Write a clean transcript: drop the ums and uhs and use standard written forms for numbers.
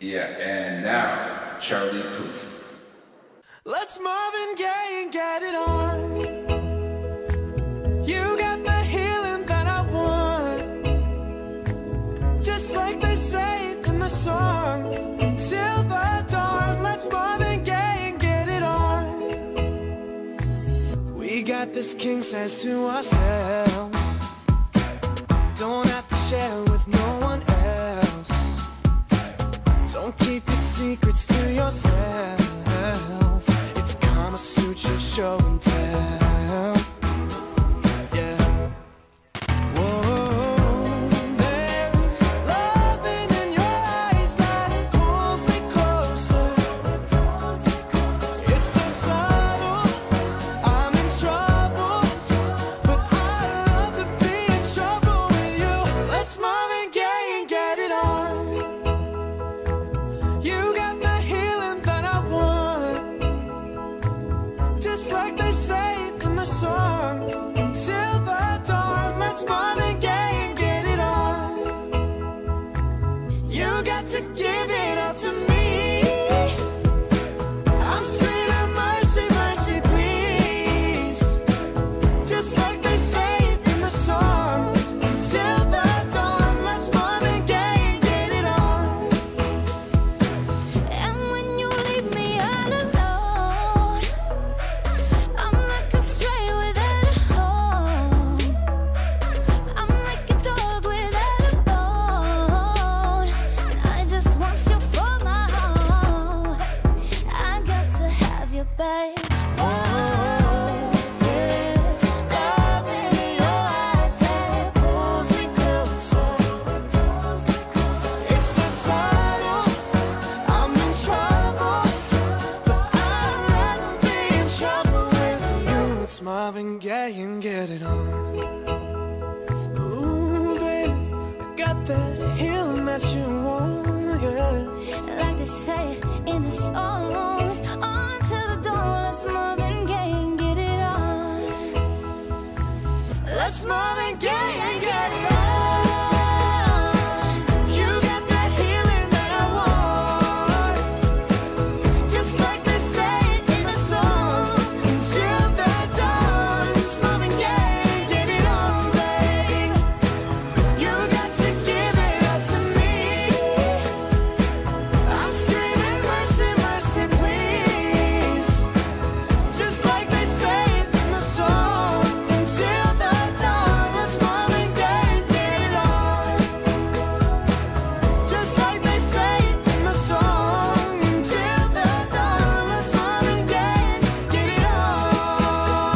Yeah, and now, Charlie Puth. Let's Marvin Gaye and get it on. You got the healing that I want, just like they say in the song. Till the dawn, let's Marvin Gaye and get it on. We got this king size to ourselves, don't have to share with no one else. Don't keep your secrets to yourself. It's Kama Sutra show and tell. Yeah. Whoa, there's loving in your eyes that pulls me closer. It's so subtle, I'm in trouble, but I love to be in trouble with you. Let's Marvin Gaye and get it on. You got the healing that I want, just like they say in the song. Till the dawn, let's Marvin Gaye and get it on. You got to give it up to me. I'm screaming mercy, mercy, please, just like they say in the song. Till the dawn, let's Marvin Gaye and get it on. And when you leave me all alone, I'm like a stray without a home. I'm like a dog without a bone. I just want you for my own. I got to have you, babe. There's love in your eyes that pulls me closer. It's so subtle, I'm in trouble, but I'd rather be in trouble with you. It's Marvin Gaye and get it on. Ooh, baby, I got that healing that you want, yeah. Like they say in the songs, on to the dawn, let's Marvin Gaye and get it on. Let's Marvin Gaye and get it on.